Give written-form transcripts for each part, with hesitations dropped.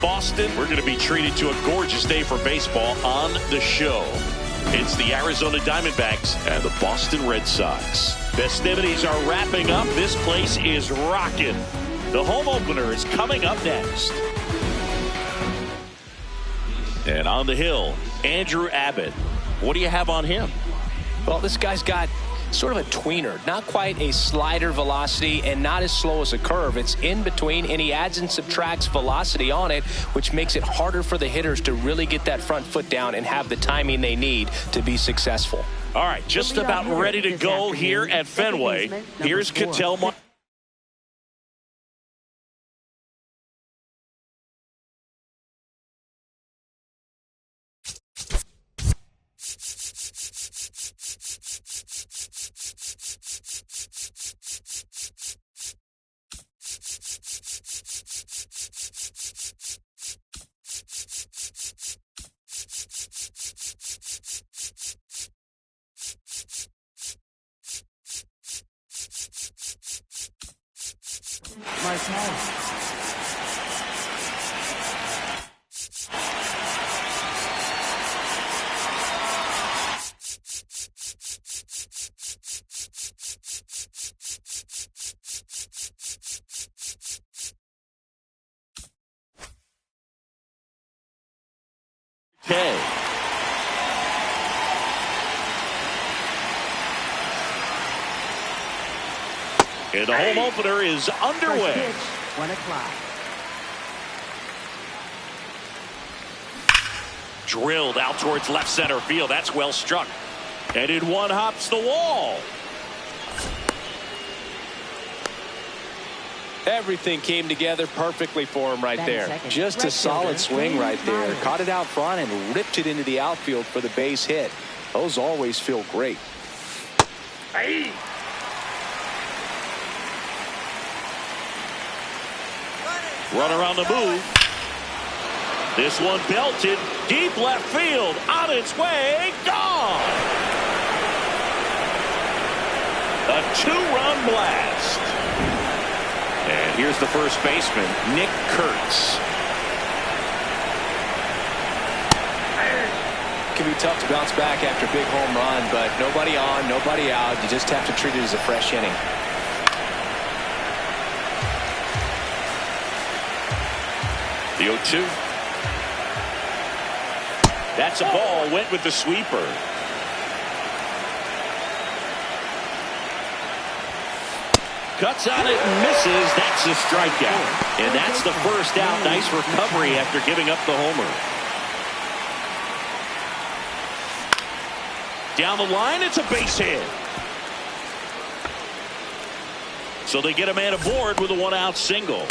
Boston, we're going to be treated to a gorgeous day for baseball on the show. It's the Arizona Diamondbacks and the Boston Red Sox. Festivities are wrapping up. This place is rocking. The home opener is coming up next. And on the hill, Andrew Abbott. What do you have on him? Well, this guy's got sort of a tweener, not quite a slider velocity and not as slow as a curve. It's in between, and he adds and subtracts velocity on it, which makes it harder for the hitters to really get that front foot down and have the timing they need to be successful. All right, just about ready to go here at Fenway. Here's Cattell. And the home opener is underway. Pitch, 1 o'clock. Drilled out towards left center field. That's well struck. And in one hops the wall. Everything came together perfectly for him right there. Just a solid swing right there. Caught it out front and ripped it into the outfield for the base hit. Those always feel great. Hey. Runner on the move. This one belted deep left field. On its way. Gone. A 2-run blast. And here's the first baseman, Nick Kurtz. It can be tough to bounce back after a big home run, but nobody on, nobody out. You just have to treat it as a fresh inning. The 0-2. That's a ball. Went with the sweeper. Cuts on it and misses. That's a strikeout. And that's the first out. Nice recovery after giving up the homer. Down the line, it's a base hit. So they get a man aboard with a 1-out single.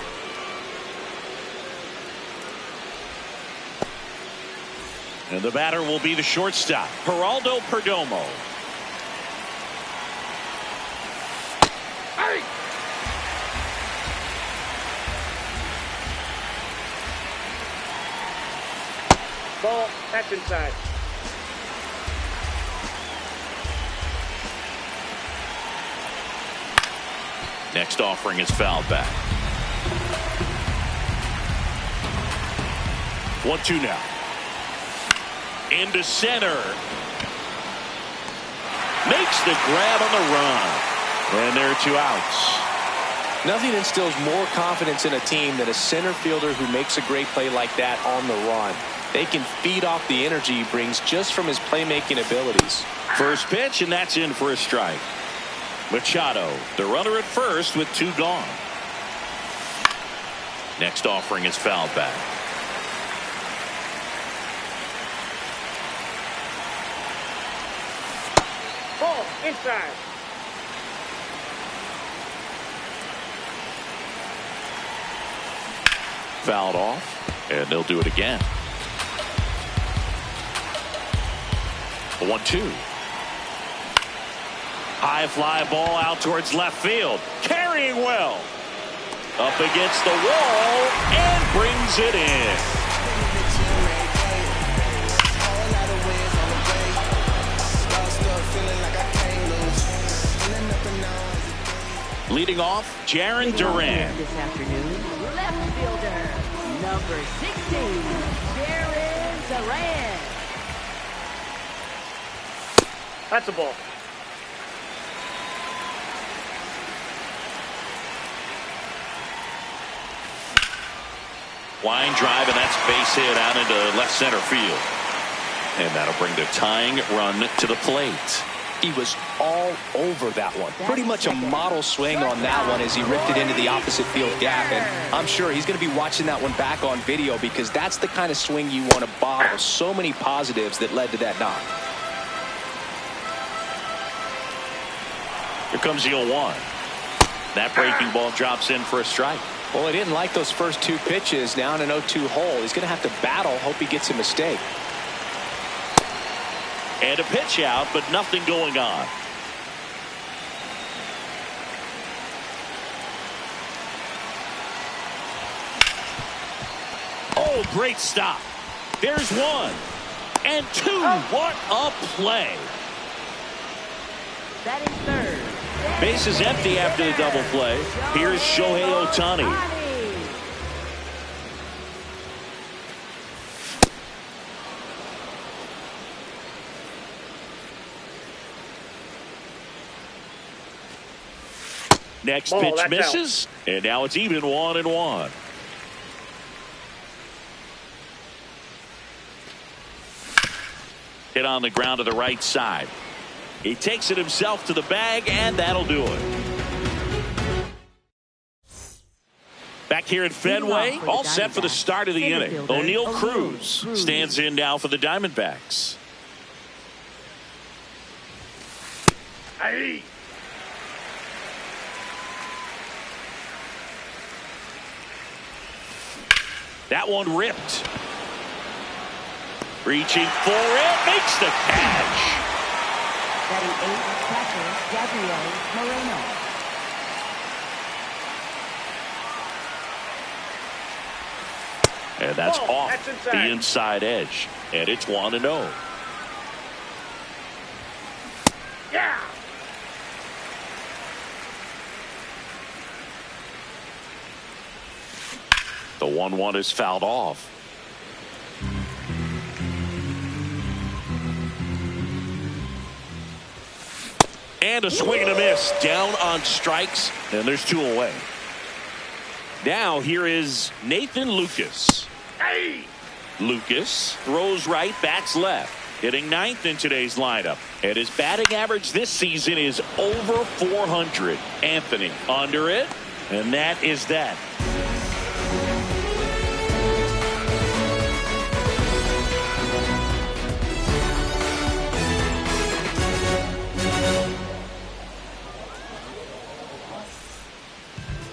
And the batter will be the shortstop, Geraldo Perdomo. Hey. Ball, that's inside. Next offering is fouled back. 1-2 now. Into center. Makes the grab on the run. And there are 2 outs. Nothing instills more confidence in a team than a center fielder who makes a great play like that on the run. They can feed off the energy he brings just from his playmaking abilities. First pitch, and that's in for a strike. Machado, the runner at first with 2 gone. Next offering is fouled back. Ball, inside. Fouled off, and they'll do it again. 1-2. High fly ball out towards left field. Carrying well. Up against the wall and brings it in. Leading off, Jarren Duran. This afternoon, left fielder, Number 16, Jared Zaran. That's a ball. Line drive, and that's base hit out into left center field. And that'll bring the tying run to the plate. He was all over that one. Pretty much a model swing on that one as he ripped it into the opposite field gap. And I'm sure he's going to be watching that one back on video because that's the kind of swing you want to bottle. So many positives that led to that knock. Here comes the 0-1. That breaking ball drops in for a strike. Well, he didn't like those first two pitches. Now in an 0-2 hole. He's going to have to battle. Hope he gets a mistake. And a pitch out, but nothing going on. Oh, great stop. There's one. And two. What a play. Batting third. Base is empty after the double play. Here's Shohei Ohtani. Next pitch misses, and now it's even 1-1. Hit on the ground to the right side. He takes it himself to the bag, and that'll do it. Back here at Fenway, all set for the start of the inning. O'Neal Cruz stands in now for the Diamondbacks. Hey. That one ripped. Reaching for it, makes the catch. Batting eighth, catcher, Gabriel Moreno. And that's off the inside edge. And it's 1-0. Yeah. The 1-1 is fouled off. And a swing and a miss. Down on strikes, and there's two away. Now here is Nathan Lucas. Hey. Lucas throws right, bats left. Hitting ninth in today's lineup. And his batting average this season is over 400. Anthony under it, and that is that.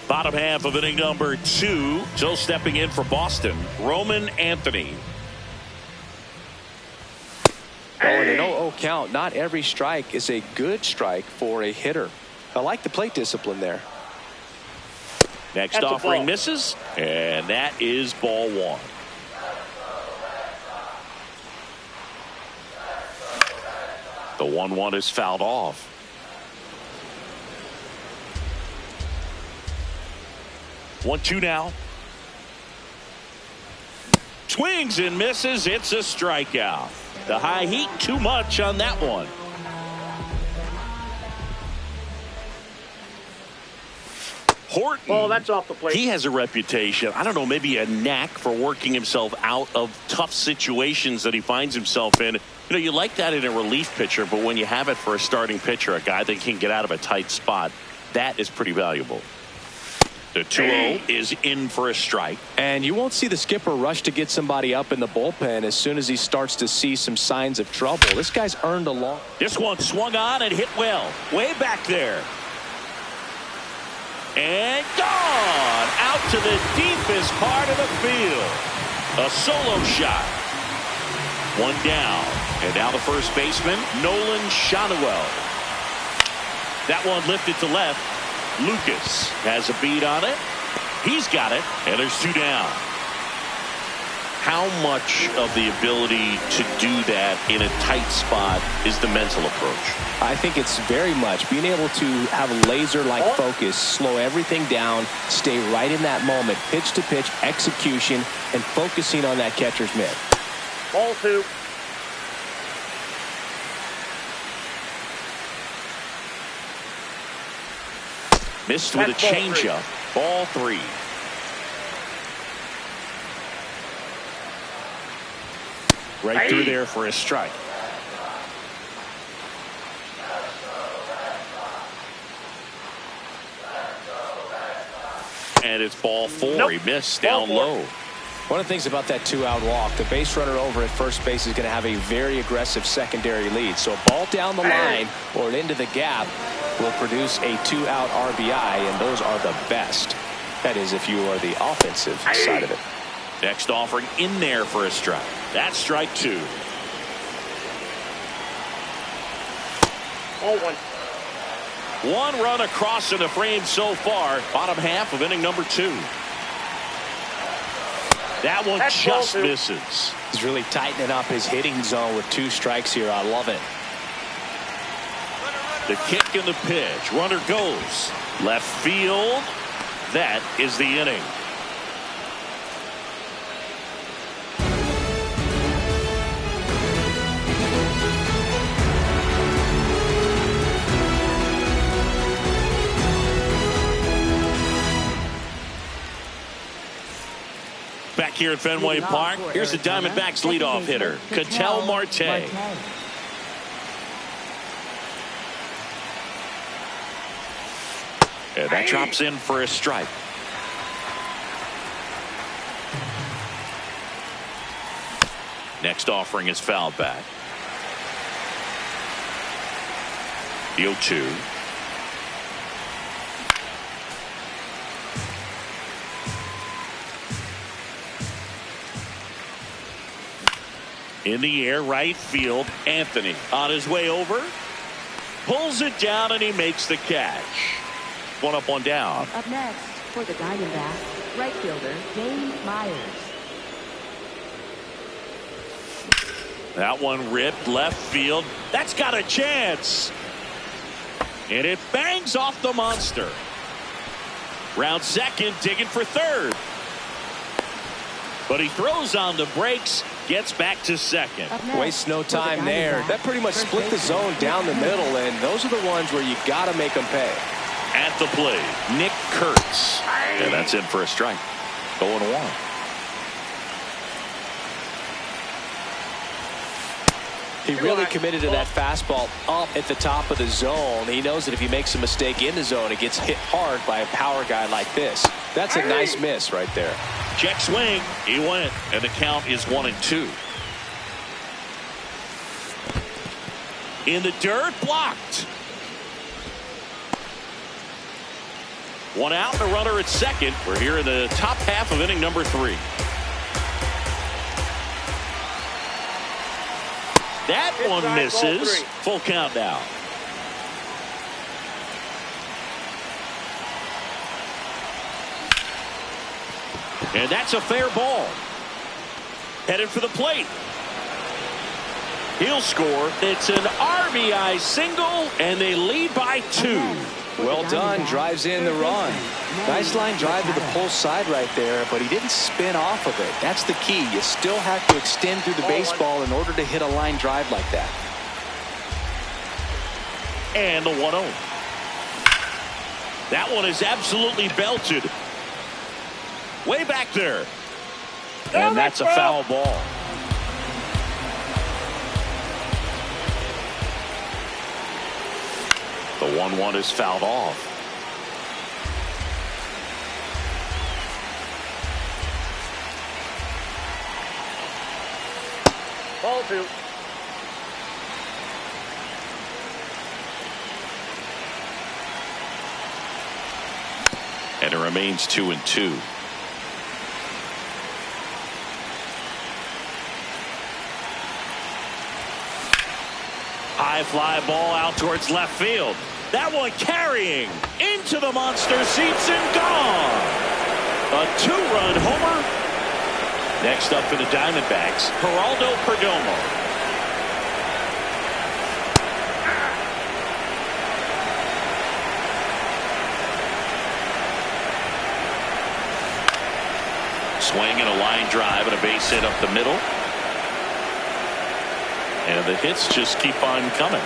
Bottom half of inning number 2. So stepping in for Boston, Roman Anthony. Oh, in an 0-0 count, not every strike is a good strike for a hitter. I like the plate discipline there. Next offering misses, and that is ball 1. The 1-1 is fouled off. 1-2 now. Swings and misses. It's a strikeout. The high heat too much on that one. Horton. Oh, that's off the plate. He has a reputation, I don't know, maybe a knack for working himself out of tough situations that he finds himself in. You know, you like that in a relief pitcher, but when you have it for a starting pitcher, a guy that can get out of a tight spot, that is pretty valuable. The 2-0 is in for a strike. And you won't see the skipper rush to get somebody up in the bullpen as soon as he starts to see some signs of trouble. This guy's earned a long. This one swung on and hit well. Way back there. And gone out to the deepest part of the field. A solo shot. One down. And now the first baseman, Nolan Schanuel. That one lifted to left. Lucas has a beat on it. He's got it. And there's two down. How much of the ability to do that in a tight spot is the mental approach? I think it's very much being able to have a laser-like focus, slow everything down, stay right in that moment, pitch to pitch, execution, and focusing on that catcher's mitt. Ball 2. Missed with a changeup. Ball 3. Right through there for a strike. And it's ball 4. Nope. He missed down low. One of the things about that 2-out walk, the base runner over at first base is going to have a very aggressive secondary lead. So a ball down the line or into the gap will produce a 2-out RBI, and those are the best. That is, if you are the offensive side of it. Next offering in there for a strike. That's strike 2. Ball 1. One run across in the frame so far. Bottom half of inning number 2. That one just misses. He's really tightening up his hitting zone with 2 strikes here. I love it. The kick and the pitch. Runner goes left field. That is the inning. Back here at Fenway Park, here's the Diamondbacks leadoff hitter, Ketel Marte. And that drops in for a strike. Next offering is fouled back. The 0-2. In the air, right field. Anthony on his way over. Pulls it down and he makes the catch. One up, one down. Up next for the Diamondbacks, right fielder James Myers. That one ripped left field. That's got a chance. And it bangs off the monster. Round second, digging for third. But he throws on the brakes, gets back to second. Waste no time there. That pretty much split the zone down the middle, and those are the ones where you got to make them pay. At the plate, Nick Kurtz. And that's in for a strike. 0-1. He really committed to that fastball up at the top of the zone. He knows that if he makes a mistake in the zone, it gets hit hard by a power guy like this. That's a nice miss right there. Check swing. He went, and the count is 1-2. In the dirt, blocked. One out and a runner at second. We're here in the top half of inning number 3. That one misses. Full count now. And that's a fair ball. Headed for the plate. He'll score. It's an RBI single, and they lead by 2. Well done. Drives in the run. Nice line drive to the pull side right there, but he didn't spin off of it. That's the key. You still have to extend through the baseball in order to hit a line drive like that. And the 1-0. That one is absolutely belted. Way back there. And that's a foul ball. The 1-1 is fouled off. Ball 2. And it remains 2-2. High fly ball out towards left field. That one carrying into the monster seats and gone. A 2-run homer. Next up for the Diamondbacks, Geraldo Perdomo. Swing and a line drive and a base hit up the middle. And the hits just keep on coming.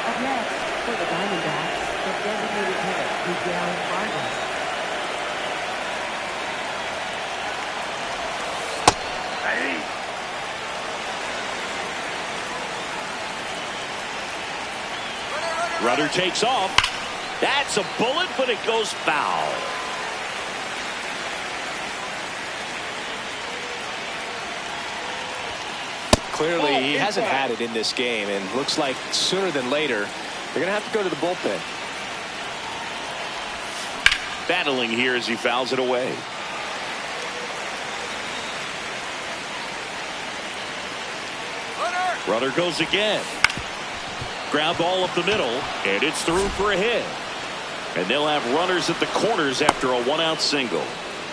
Up next, for the Diamondbacks, the designated hitter, Miguel Vargas. Runner takes off. That's a bullet, but it goes foul. Clearly, he hasn't had it in this game, and looks like sooner than later, they're going to have to go to the bullpen. Battling here as he fouls it away. Runner goes again. Ground ball up the middle, and it's through for a hit. And they'll have runners at the corners after a one-out single.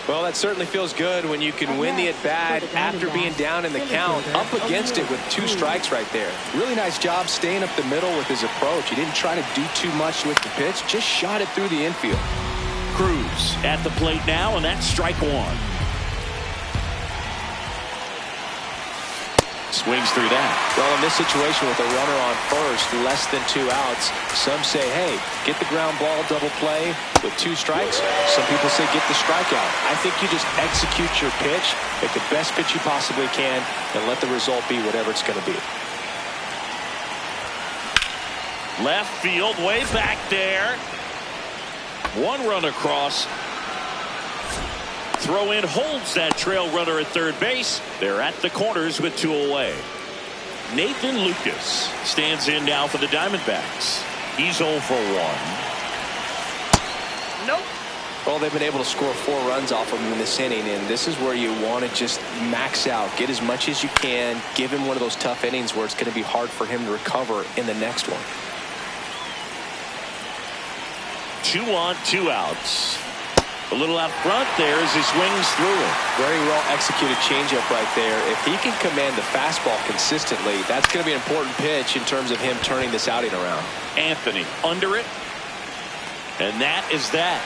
Well, that certainly feels good when you can win the at-bat after being down in the count, up against it with 2 strikes right there. Really nice job staying up the middle with his approach. He didn't try to do too much with the pitch, just shot it through the infield. Cruz at the plate now, and that's strike 1. Swings through that. Well, in this situation with a runner on first, less than 2 outs, some say, hey, get the ground ball, double play with 2 strikes. Some people say get the strikeout. I think you just execute your pitch, make the best pitch you possibly can, and let the result be whatever it's going to be. Left field, way back there. 1 run across. Throw in holds that trail runner at third base. They're at the corners with 2 away. Nathan Lucas stands in now for the Diamondbacks. He's 0 for 1. Nope. Well, they've been able to score 4 runs off of him in this inning, and this is where you want to just max out, get as much as you can, give him one of those tough innings where it's going to be hard for him to recover in the next one. 2 on, 2 outs. A little out front there as he swings through it. Very well executed changeup right there. If he can command the fastball consistently, that's going to be an important pitch in terms of him turning this outing around. Anthony under it. And that is that.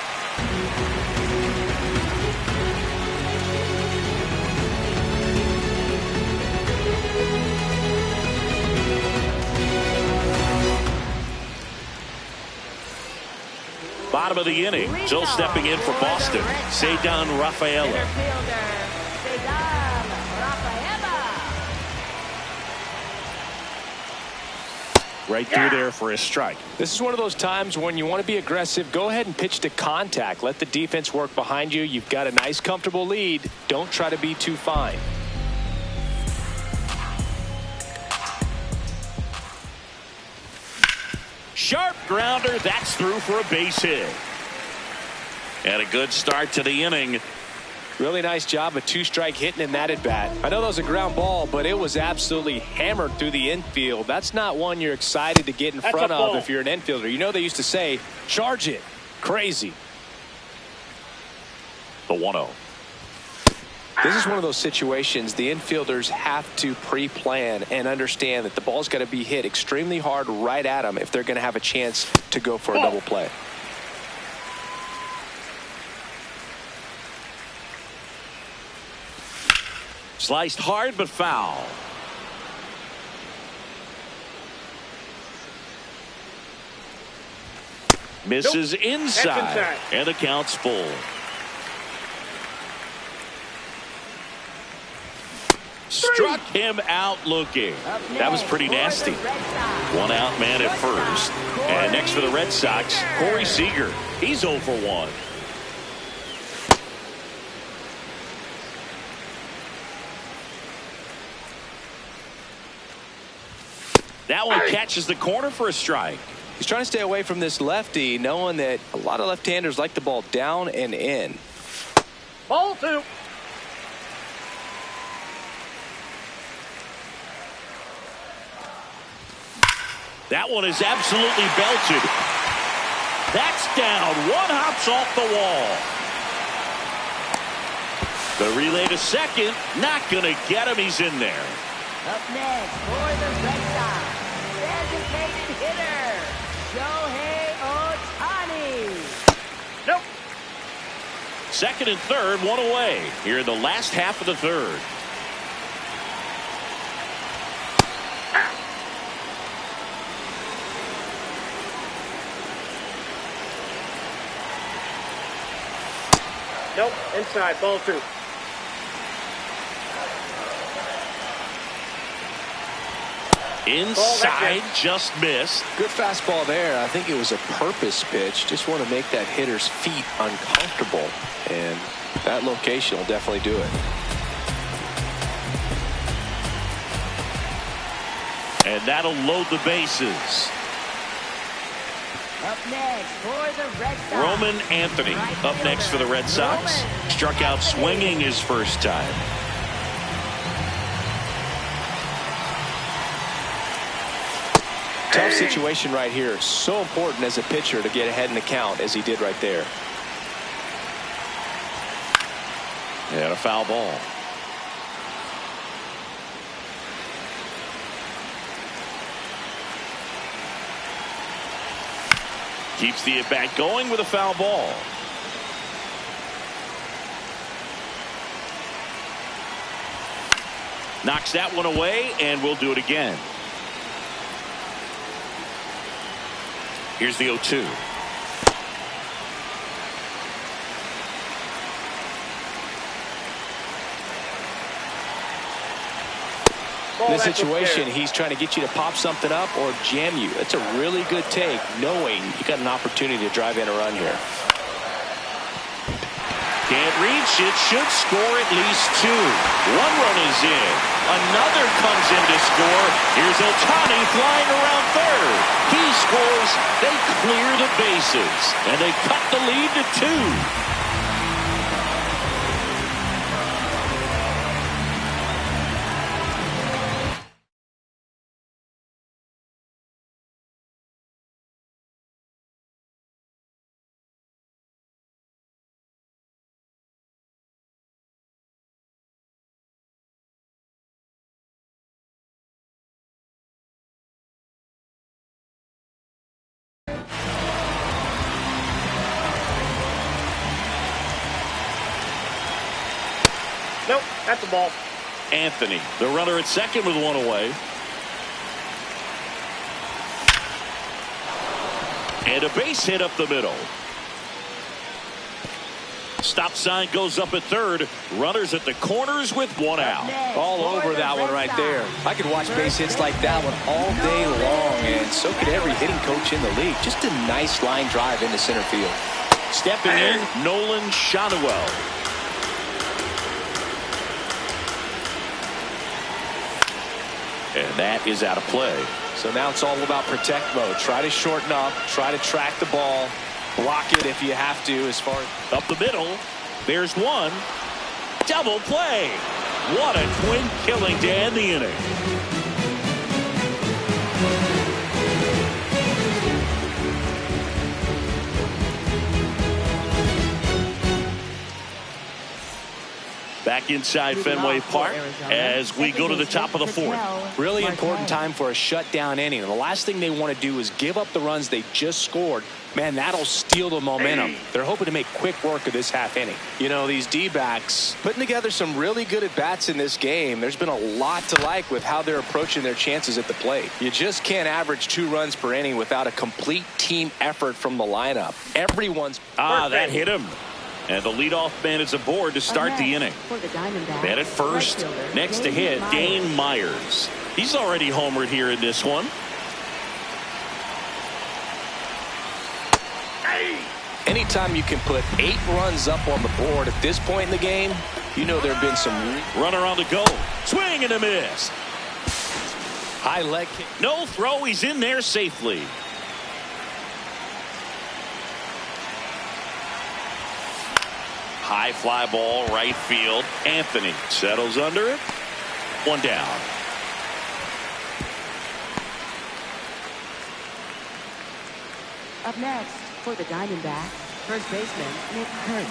Bottom of the inning. Still stepping in for Boston. Ceddanne Rafaela. Right through there for a strike. This is one of those times when you want to be aggressive. Go ahead and pitch to contact. Let the defense work behind you. You've got a nice, comfortable lead. Don't try to be too fine. Sharp grounder. That's through for a base hit. And a good start to the inning. Really nice job of 2-strike hitting in that at bat. I know that was a ground ball, but it was absolutely hammered through the infield. That's not one you're excited to get in front of if you're an infielder. You know they used to say, charge it. Crazy. The 1-0. This is one of those situations the infielders have to pre-plan and understand that the ball's got to be hit extremely hard right at them if they're going to have a chance to go for a double play. Sliced hard but foul. Misses inside. And the count's full. Struck him out looking. That was pretty nasty. 1 out man at first. And next for the Red Sox, Corey Seager. He's 0 for 1. That one catches the corner for a strike. He's trying to stay away from this lefty, knowing that a lot of left-handers like the ball down and in. Ball 2. That one is absolutely belted. That's down. 1 hops off the wall. The relay to second. Not going to get him. He's in there. Up next for the Red Sox, designated hitter, Shohei Ohtani. Nope. Second and third, one away here in the last half of the third. Nope. Inside. Ball 2. Inside, just missed. Good fastball there. I think it was a purpose pitch. Just want to make that hitter's feet uncomfortable. And that location will definitely do it. And that'll load the bases. Up next for the Red Sox, Roman Anthony up next for the Red Sox. Struck out swinging his first time. Tough situation right here. So important as a pitcher to get ahead in the count as he did right there. And a foul ball. Keeps the at-bat going with a foul ball. Knocks that one away, and we'll do it again. Here's the 0-2. In this situation, he's trying to get you to pop something up or jam you. That's a really good take, knowing you got an opportunity to drive in a run here. Can't reach it. Should score at least 2. One run is in. Another comes in to score. Here's Ohtani flying around third. He scores. They clear the bases. And they cut the lead to 2. Nope. That's a ball. Anthony, the runner at second with one away. And a base hit up the middle. Stop sign goes up at third. Runners at the corners with one out. All over that one right there. I could watch base hits like that one all day long, and so could every hitting coach in the league. Just a nice line drive into center field. Stepping in, Nolan Shanuel. And that is out of play. So now it's all about protect mode. Try to shorten up, try to track the ball, block it if you have to. As far as up the middle, there's one. Double play. What a twin killing to end the inning. Back inside Fenway Park as we go to the top of the fourth. Really important time for a shutdown inning. The last thing they want to do is give up the runs they just scored. Man, that'll steal the momentum. They're hoping to make quick work of this half inning. You know, these D-backs putting together some really good at-bats in this game. There's been a lot to like with how they're approaching their chances at the plate. You just can't average 2 runs per inning without a complete team effort from the lineup. Everyone's that hit him. And the leadoff man is aboard to start the inning. Man at first, next to hit, Dane Myers. He's already homered here in this one. Anytime you can put 8 runs up on the board at this point in the game, you know there have been some... Runner on the go. Swing and a miss. High leg kick. No throw. He's in there safely. High fly ball, right field. Anthony settles under it. One down. Up next for the Diamondbacks, first baseman Nick Kurtz.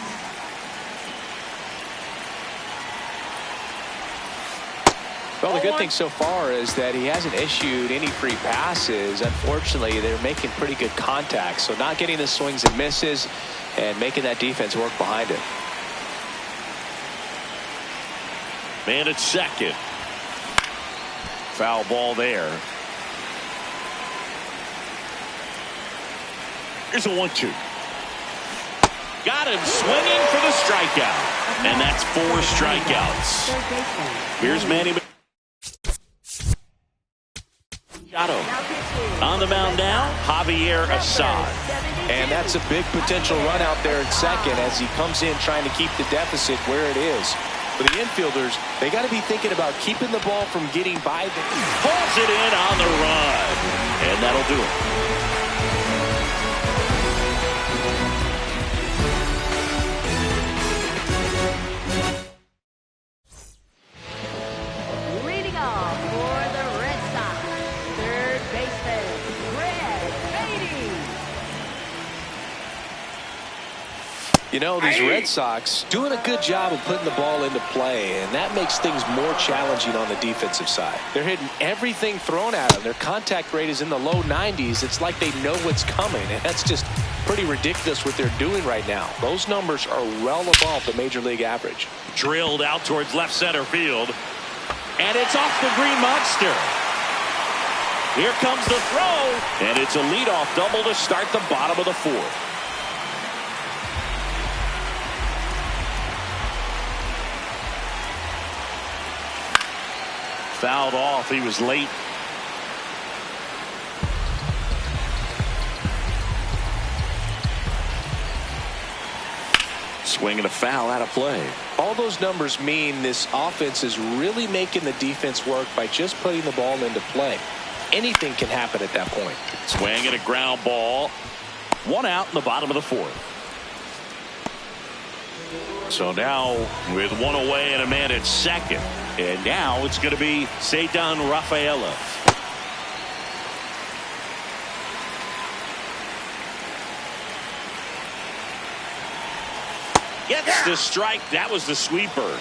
Well, the good thing so far is that he hasn't issued any free passes. Unfortunately, they're making pretty good contact, so not getting the swings and misses and making that defense work behind it. Man at second. Foul ball there. Here's a 1-2. Got him swinging for the strikeout. And that's 4 strikeouts. Here's Manny Machado. On the mound now, Javier Assad. And that's a big potential run out there at second as he comes in trying to keep the deficit where it is. For the infielders, they got to be thinking about keeping the ball from getting by. Pulls it in on the run. And that'll do it. Leading off for the Red Sox, third baseman, You know, these Red Sox doing a good job of putting the ball into play, and that makes things more challenging on the defensive side. They're hitting everything thrown at them. Their contact rate is in the low 90s. It's like they know what's coming, and that's just pretty ridiculous what they're doing right now. Those numbers are well above the major league average. Drilled out towards left center field, and it's off the green monster. Here comes the throw, and it's a leadoff double to start the bottom of the 4th. Fouled off. He was late. Swinging a foul out of play. All those numbers mean this offense is really making the defense work by just putting the ball into play. Anything can happen at that point. Swinging a ground ball. 1 out in the bottom of the 4th. So now with 1 away and a man at second. And now it's going to be Seitan Rafaela. Gets the strike. That was the sweeper.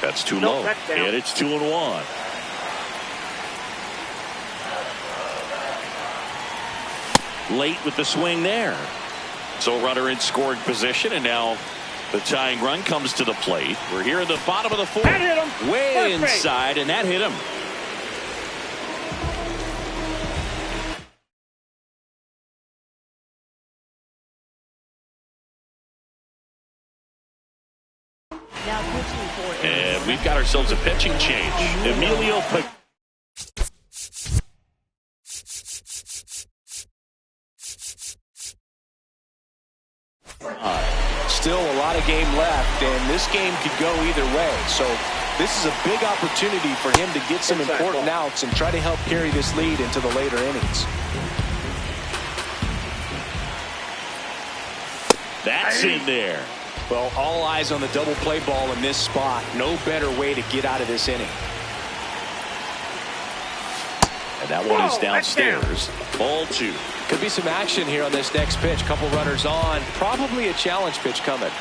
That's too low. And it's 2-1. Late with the swing there. So runner in scoring position, and now the tying run comes to the plate. We're here in the bottom of the 4th. That hit him. Way inside, and that hit him. Now pitching for And we've got ourselves a pitching change. Emilio Still a lot of game left, and this game could go either way. So this is a big opportunity for him to get some important outs and try to help carry this lead into the later innings. That's in there. Well, all eyes on the double play ball in this spot. No better way to get out of this inning. And that one is downstairs. Ball 2. Could be some action here on this next pitch. Couple runners on. Probably a challenge pitch coming.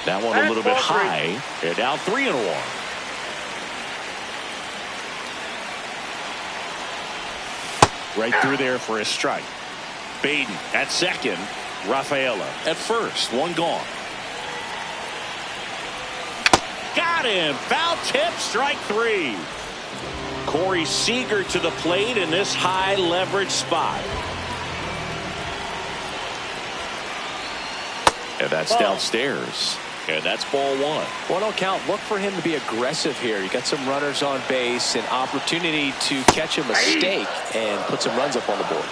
That one a little bit high. And now 3-1. Right through there for a strike. Baden at second. Rafaela at first. 1 gone. Got him. Foul tip. Strike 3. Corey Seager to the plate in this high leverage spot. And that's downstairs. And that's ball 1. Well, don't count. Look for him to be aggressive here. You got some runners on base, an opportunity to catch a mistake and put some runs up on the board.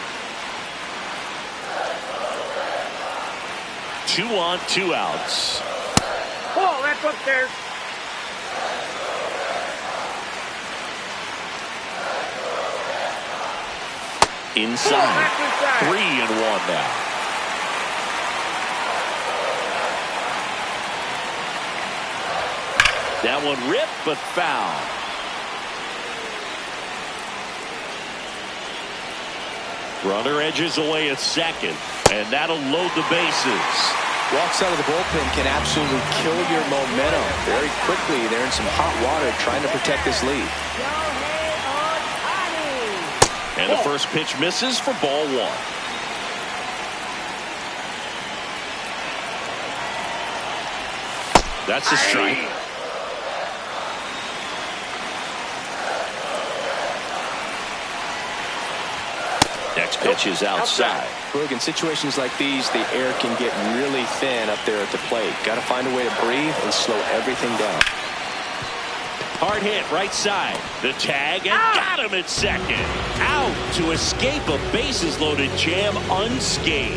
2 on, 2 outs. Oh, that's upstairs. Inside. 3-1 now. That one ripped but foul. Runner edges away at second, and that'll load the bases. Walks out of the bullpen can absolutely kill your momentum very quickly. They're in some hot water trying to protect this lead. And the first pitch misses for ball one. That's a strike. Next pitch is outside. Look, in situations like these, the air can get really thin up there at the plate. Got to find a way to breathe and slow everything down. Hard hit right side. The tag and got him at second. Out to escape a bases loaded jam unscathed.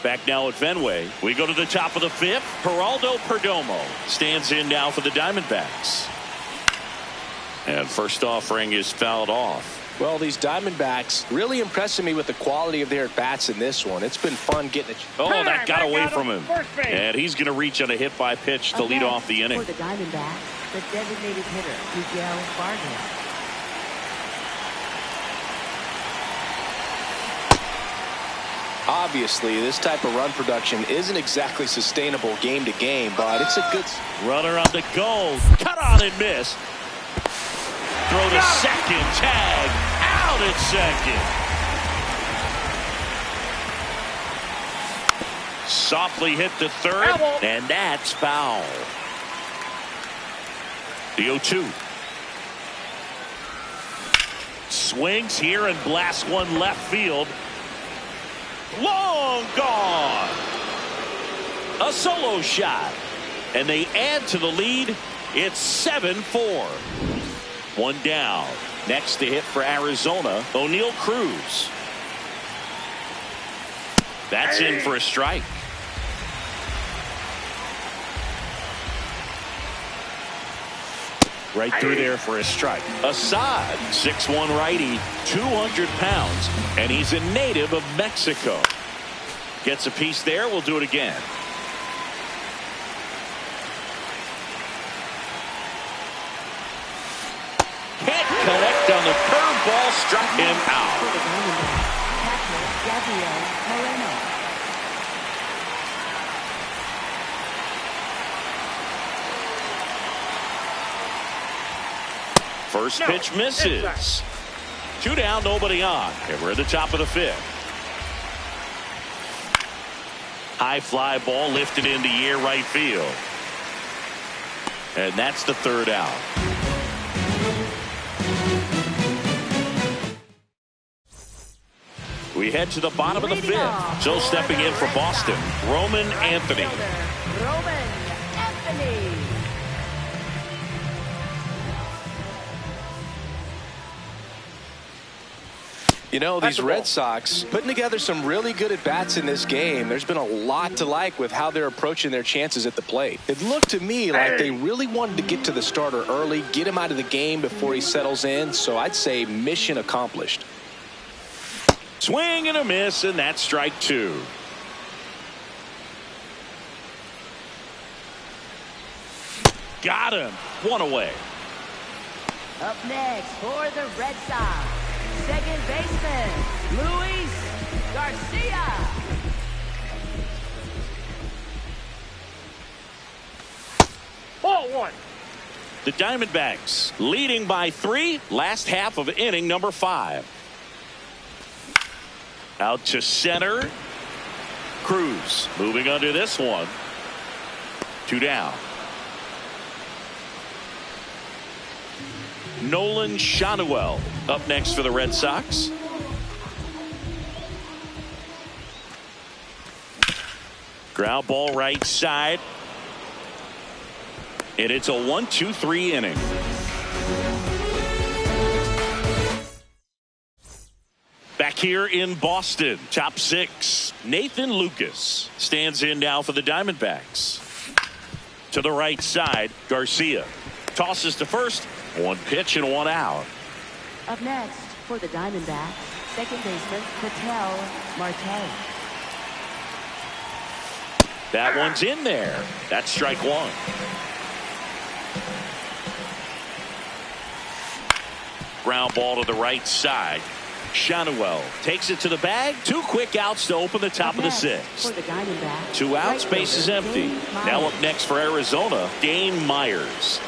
Back now at Fenway. We go to the top of the fifth. Geraldo Perdomo stands in now for the Diamondbacks. And first offering is fouled off. Well, these Diamondbacks really impressing me with the quality of their at-bats in this one. It's been fun getting it. Oh, that got away from him. And he's going to reach on a hit by pitch to lead off the inning. For the Diamondbacks, the designated hitter, Miguel Vargas. Obviously, this type of run production isn't exactly sustainable game to game, but it's a good runner on the goal. Cut on and miss. Throw to second. Tag out at second. Softly hit to third, and that's foul. The 0-2. Swings here and blasts one left field. Long gone. A solo shot. And they add to the lead. It's 7-4. One down. Next to hit for Arizona, O'Neal Cruz. That's in for a strike. Right through there for a strike. Assad, 6'1" righty, 200 pounds, and he's a native of Mexico. Gets a piece there. We'll do it again. Can't connect on the curveball. Struck him out. First pitch misses. Two down, nobody on. And we're at the top of the fifth. High fly ball lifted in the air right field. And that's the third out. We head to the bottom of the fifth. So stepping in for Boston, Roman Anthony. You know, these Red Sox putting together some really good at-bats in this game. There's been a lot to like with how they're approaching their chances at the plate. It looked to me like they really wanted to get to the starter early, get him out of the game before he settles in. So I'd say mission accomplished. Swing and a miss, and that's strike two. Got him. One away. Up next for the Red Sox, second baseman, Luis Garcia. Ball one. The Diamondbacks leading by 3, last half of inning number 5. Out to center. Cruz moving under this one. 2 down. Nolan Shanuel up next for the Red Sox. Ground ball right side. And it's a 1-2-3 inning. Back here in Boston, top 6. Nathan Lucas stands in now for the Diamondbacks. To the right side, Garcia tosses to first. 1 pitch and 1 out. Up next for the Diamondbacks, second baseman, Patel Marte. That one's in there. That's strike 1. Ground ball to the right side. Shanuel takes it to the bag. 2 quick outs to open the top of the 6th. 2 outs, base is empty. Now up next for Arizona, Dane Myers.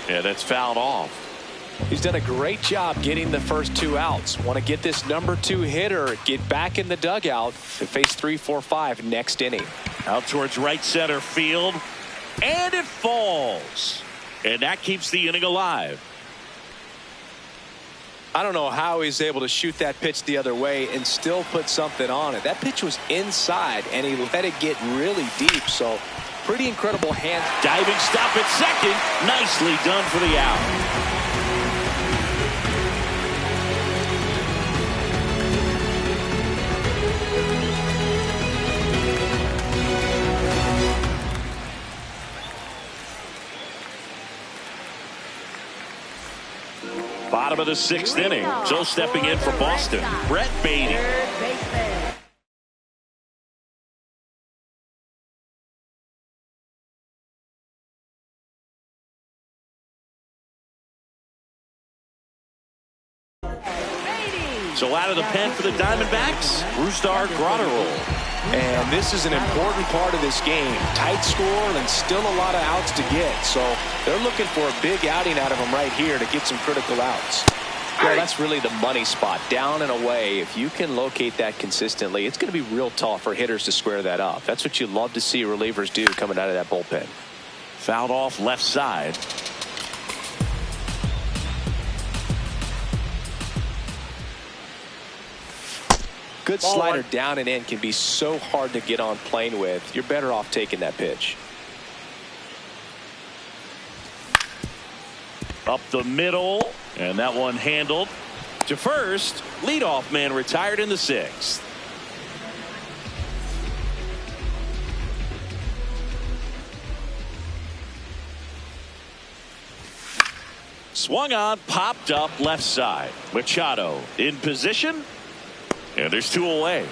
Yeah, that's fouled off. He's done a great job getting the first 2 outs. Want to get this number 2 hitter, get back in the dugout to face 3, 4, 5 next inning. Out towards right center field. And it falls. And that keeps the inning alive. I don't know how he's able to shoot that pitch the other way and still put something on it. That pitch was inside, and he let it get really deep. So pretty incredible hand. Diving stop at second. Nicely done for the out. Bottom of the 6th inning. So stepping in for Boston, Brett Beatty. So out of the pen for the Diamondbacks, Brusdar Graterol. And this is an important part of this game. Tight score and still a lot of outs to get. So they're looking for a big outing out of him right here to get some critical outs. Well, that's really the money spot. Down and away. If you can locate that consistently, it's going to be real tough for hitters to square that up. That's what you love to see relievers do coming out of that bullpen. Fouled off left side. Good slider down and in can be so hard to get on plane with. You're better off taking that pitch. Up the middle, and that one handled to first. Leadoff man retired in the 6th. Swung on, popped up left side. Machado in position. And there's 2 away.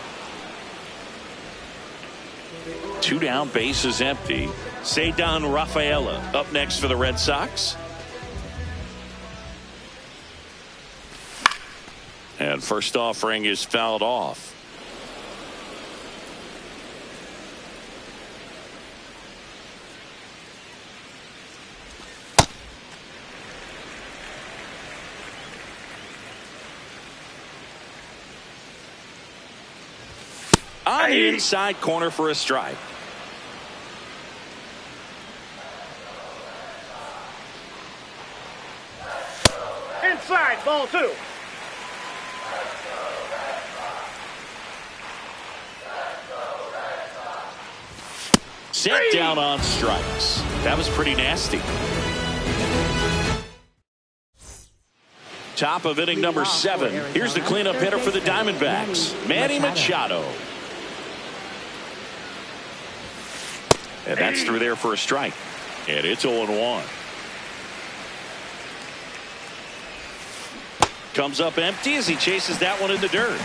2 down, base is empty. Cedar Rafaela up next for the Red Sox. And first offering is fouled off. On the inside corner for a strike. Inside, ball 2. Set down on strikes. That was pretty nasty. Top of inning number 7. Here's the cleanup hitter for the Diamondbacks, Manny Machado. And that's through there for a strike. And it's 0-1. Comes up empty as he chases that one in the dirt.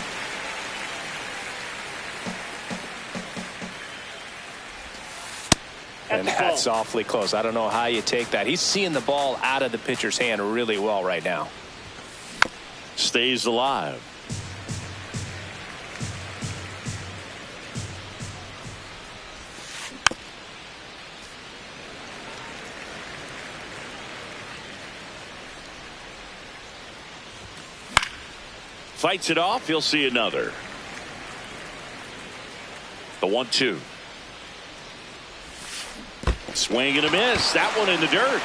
And that's awfully close. I don't know how you take that. He's seeing the ball out of the pitcher's hand really well right now. Stays alive. Fights it off. He'll see another. The 1-2. Swing and a miss. That one in the dirt.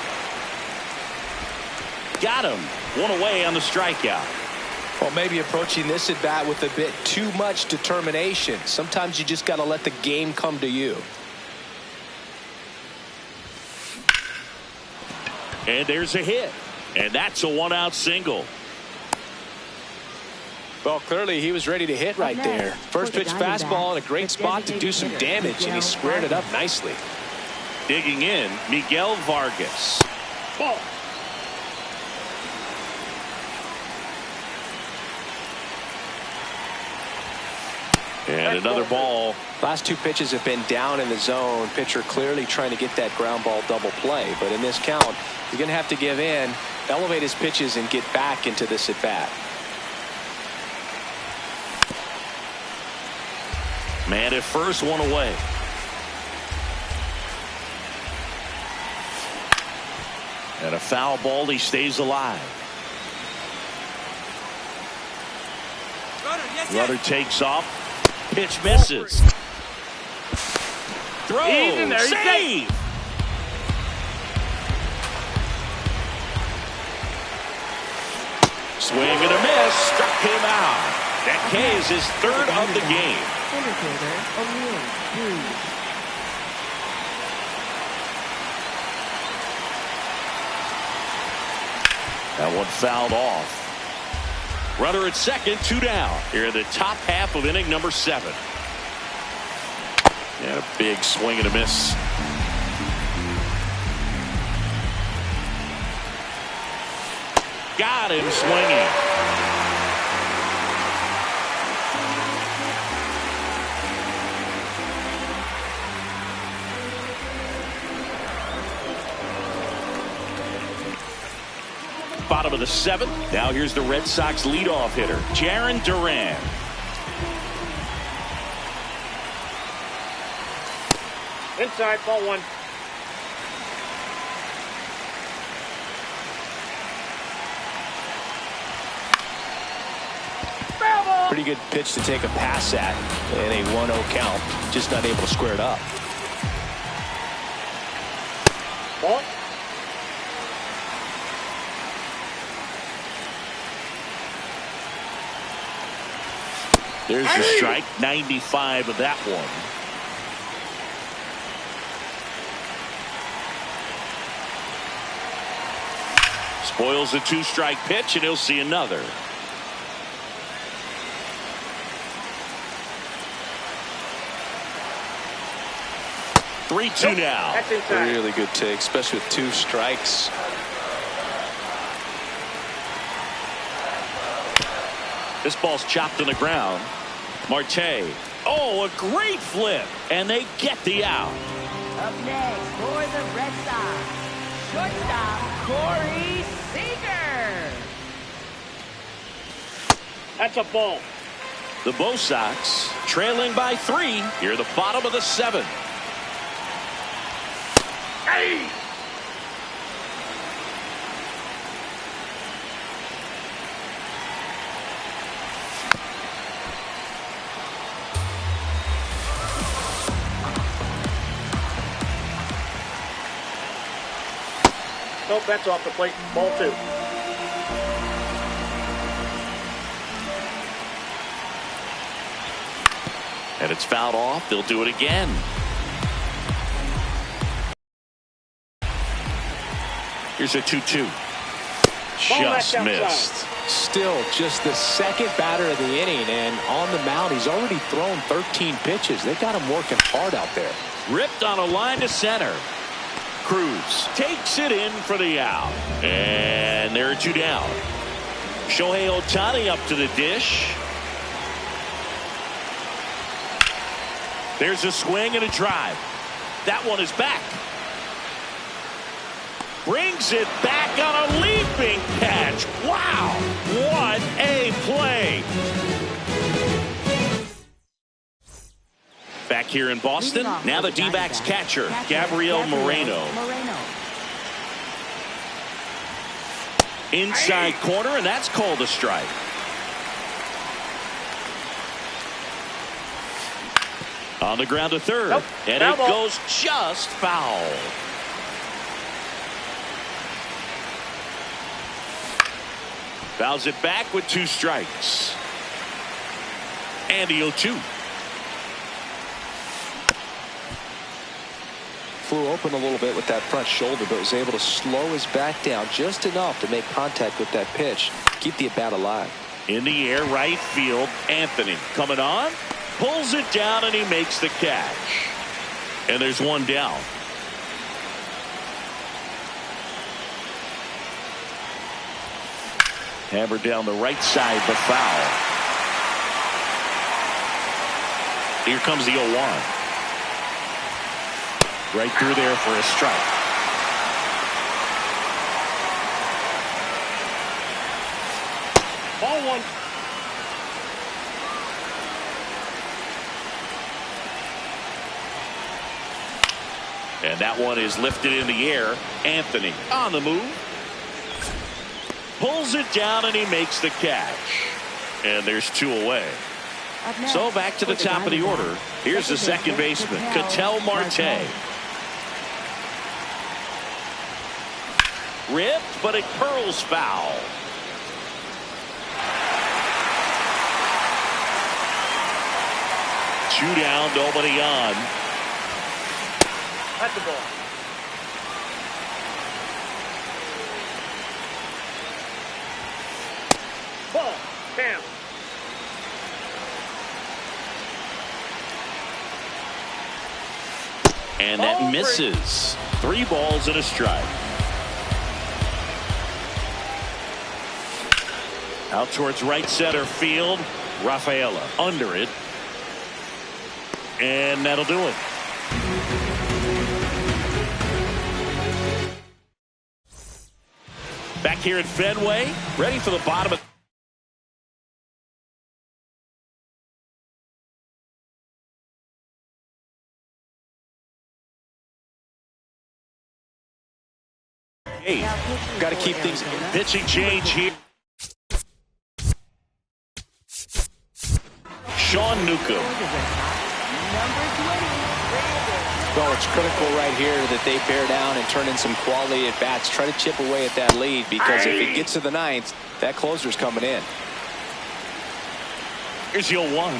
Got him. 1 away on the strikeout. Well, maybe approaching this at bat with a bit too much determination. Sometimes you just got to let the game come to you. And there's a hit. And that's a 1-out single. Well, clearly he was ready to hit right there. First pitch fastball in a great spot to do some damage, and he squared it up nicely. Digging in, Miguel Vargas. Ball. And another ball. Last 2 pitches have been down in the zone. Pitcher clearly trying to get that ground ball double play. But in this count, you're going to have to give in. elevate his pitches and get back into this at bat. Man at first, one away. And a foul ball, he stays alive. Runner takes off. Pitch misses. Throw. He's in there. He's Save. Swing and a miss. Struck him out. That K is his third of the game. Indicator, O'Neill, 3. That one fouled off. Runner at second, 2 down. Here in the top half of inning number 7. And a big swing and a miss. Got him swinging. Bottom of the 7th. Now here's the Red Sox leadoff hitter, Jarren Duran. Inside, ball 1. Foul ball. Pretty good pitch to take a pass at in a 1-0 count. Just not able to square it up. Ball. There's the strike, 95 of that one. Spoils a 2-strike pitch, and he'll see another. Nope. 3-2 now. That's inside. Really good take, especially with 2 strikes. This ball's chopped on the ground. Marte. Oh, a great flip. And they get the out. Up next for the Red Sox, shortstop Corey Seager. That's a ball. The Bo Sox trailing by 3 here at the bottom of the 7th. Hey! Nope, that's off the plate. Ball 2. And it's fouled off. They'll do it again. Here's a 2-2. Just missed. Still just the second batter of the inning, and on the mound he's already thrown 13 pitches. They got him working hard out there. Ripped on a line to center. Cruz takes it in for the out. And there are 2 down. Shohei Ohtani up to the dish. There's a swing and a drive. That one is back. Brings it back on a leaping catch. Wow, what a play. Back here in Boston, now the D-backs catcher, Gabriel Moreno. Inside corner, and that's called a strike. On the ground to third. Nope. And Foul it ball. goes just foul. Fouls it back with 2 strikes. And the 0-2. Flew open a little bit with that front shoulder, but was able to slow his back down just enough to make contact with that pitch. Keep the at-bat alive. In the air, right field. Anthony coming on. Pulls it down, and he makes the catch. And there's 1 down. Hammered down the right side, but foul. Here comes the 0-1. Right through there for a strike. Ball one. And that one is lifted in the air. Anthony on the move. Pulls it down and he makes the catch. And there's 2 away. So back to the top of the order. Here's the second baseman, Ketel Marte. Ripped, but it curls foul. Two down, nobody on. That's the ball. Ball. Bam. And that misses. 3 balls and a strike. Out towards right center field. Rafaela under it. And that'll do it. Back here at Fenway, ready for the bottom of Got to keep things pitching change here. Sean Newcomb. Well, it's critical right here that they bear down and turn in some quality at bats. Try to chip away at that lead, because if it gets to the 9th, that closer's coming in. Here's your 1.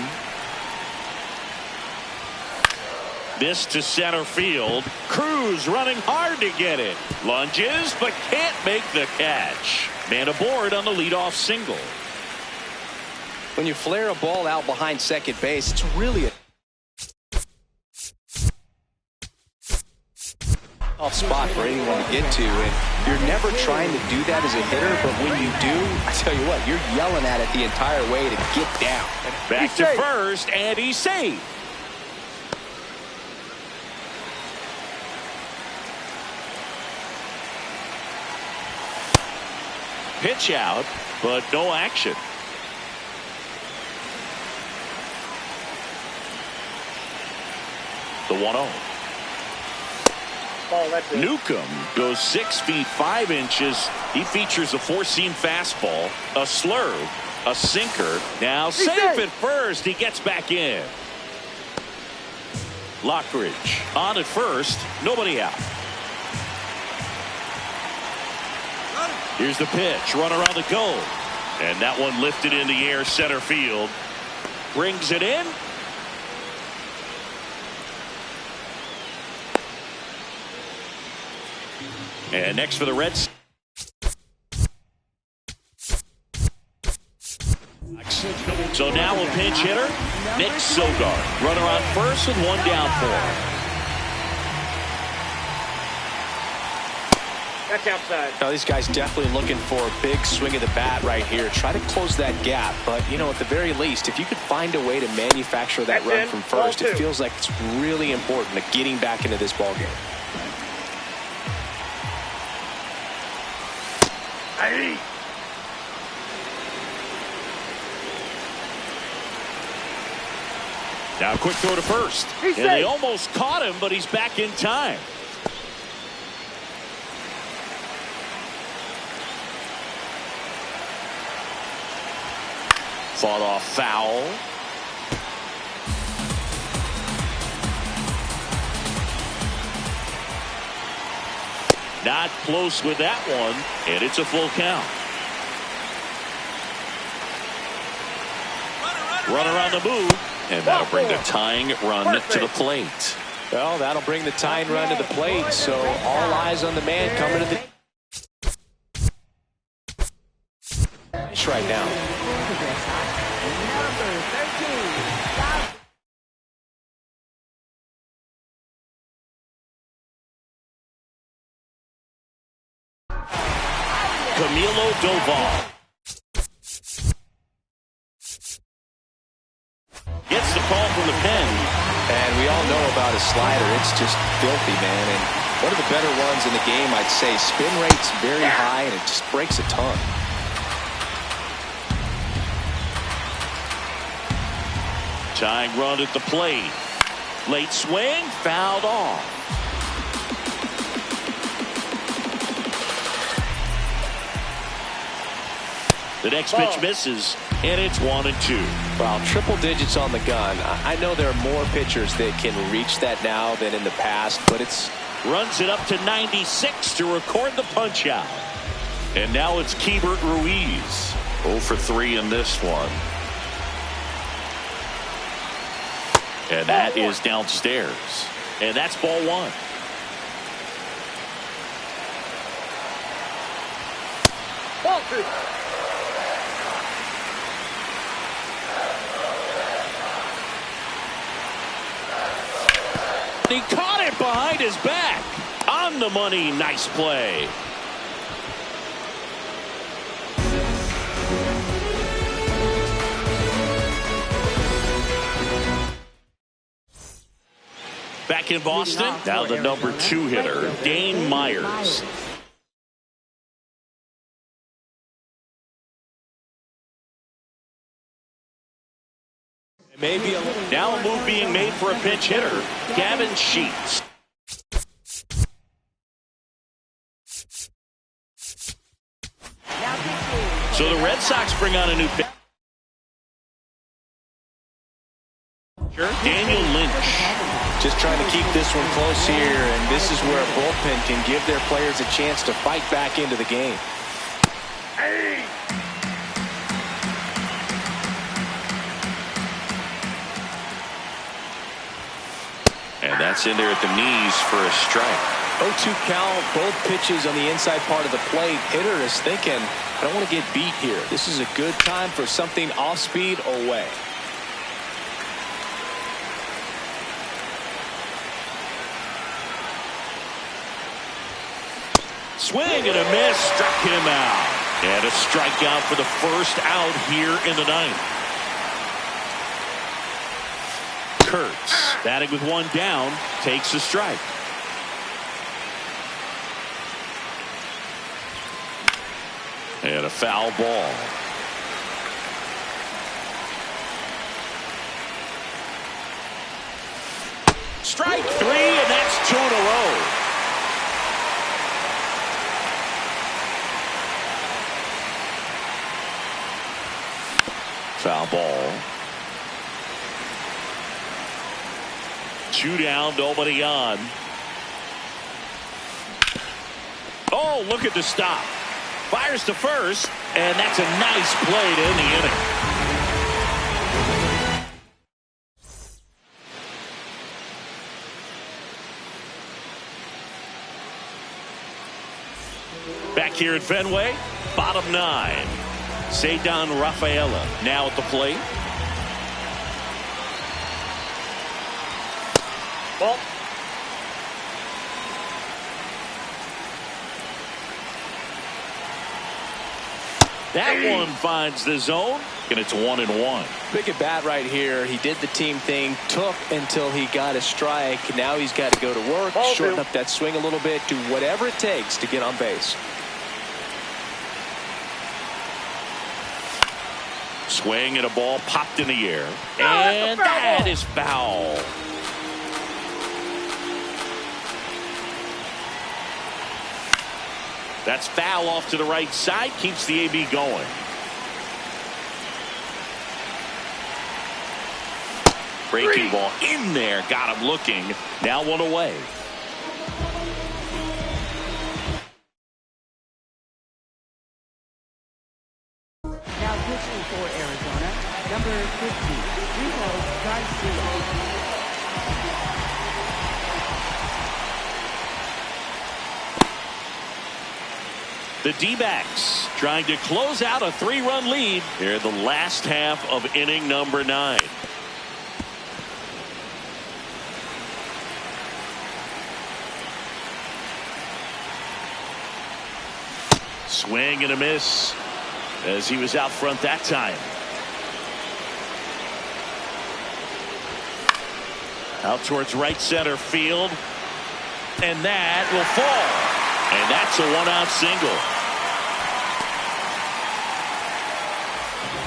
This to center field. Cruz running hard to get it. Lunges, but can't make the catch. Man aboard on the leadoff single. When you flare a ball out behind second base, it's really a tough spot for anyone to get to, and you're never trying to do that as a hitter, but when you do, I tell you what, you're yelling at it the entire way to get down. Back to first, and he's safe. Pitch out, but no action. The 1-0. Newcomb goes 6 feet 5 inches. He features a 4-seam fastball, a slurve, a sinker. Now safe at first. He gets back in. Lockridge on at first. Nobody out. Here's the pitch. Runner on the go. And that one lifted in the air center field. Brings it in. And next for the Reds. So now a pinch hitter, Nick Sogard. Runner on first with 1 down for. That's outside. Now, these guys definitely looking for a big swing of the bat right here. Try to close that gap. But, you know, at the very least, if you could find a way to manufacture that run from first, it feels like it's really important to getting back into this ball game. Now a quick throw to first. And they almost caught him, but he's back in time. Fought off foul. Not close with that one, and it's a full count. Runner on the move, and that'll bring the tying run to the plate. Well, that'll bring the tying run to the plate, so all eyes on the man coming to the right now. Camilo Doval gets the call from the pen. And we all know about his slider. It's just filthy, man. And one of the better ones in the game, I'd say. Spin rate's very high, and it just breaks a ton. Tying run at the plate. Late swing, fouled off. The next pitch misses, and it's 1-2. Wow, triple digits on the gun. I know there are more pitchers that can reach that now than in the past, but it's... Runs it up to 96 to record the punch out. And now it's Keibert Ruiz. 0 for 3 in this one. And that is downstairs. And that's ball 1. Ball 2. He caught it behind his back. On the money. Nice play. Back in Boston, now the number 2 hitter, Dane Myers. Now a move being made for a pinch hitter, Gavin Sheets. So the Red Sox bring on a new pitcher, Daniel Lynch. Just trying to keep this one close here, and this is where a bullpen can give their players a chance to fight back into the game. And that's in there at the knees for a strike. 0-2 count, both pitches on the inside part of the plate. Hitter is thinking, I don't want to get beat here. This is a good time for something off speed away. Swing and a miss, struck him out. And a strikeout for the first out here in the ninth. Kurtz, batting with 1 down, takes a strike. And a foul ball. Strike 3, and that's 2 in a row. Foul ball. 2 down, nobody on. Oh, look at the stop. Fires to first, and that's a nice play to end the inning. Back here at Fenway, bottom 9. Ceddanne Rafaela now at the plate. Ball. That one finds the zone, and it's 1-1. Big at bat right here. He did the team thing, took until he got a strike. Now he's got to go to work, shorten up that swing a little bit, do whatever it takes to get on base. Swing and a ball popped in the air, and that is foul. That's foul off to the right side, keeps the AB going. Breaking ball in there, got him looking. Now 1 away. Now pitching for Arizona, number 50, Rico Garcia. The D-backs trying to close out a 3-run lead here in the last half of inning number 9. Swing and a miss as he was out front that time. Out towards right center field, and that will fall. And that's a 1-out single.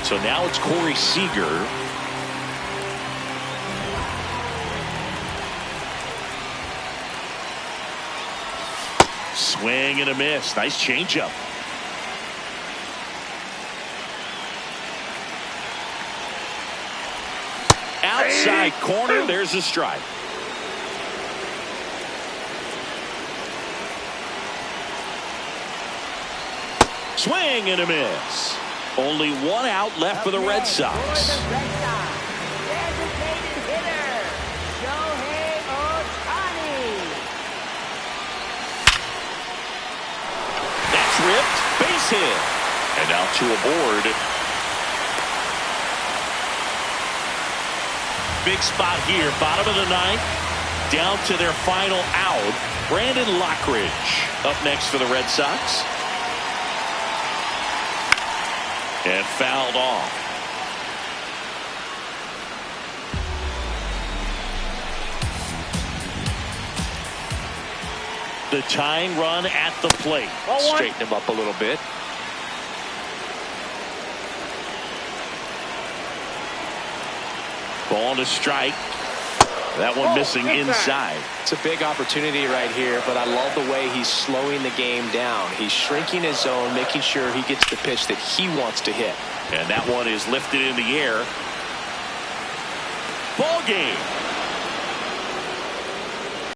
So now it's Corey Seager. Swing and a miss. Nice changeup. Outside corner. There's a strike. Swing and a miss. Only one out left for the Red Sox. That's ripped. Base hit. And now two aboard. Big spot here. Bottom of the ninth. Down to their final out. Brandon Lockridge up next for the Red Sox. And fouled off. The tying run at the plate. Straighten him up a little bit. Ball to strike. That one missing inside. It's a big opportunity right here, but I love the way he's slowing the game down. He's shrinking his zone, making sure he gets the pitch that he wants to hit. And that one is lifted in the air. Ball game.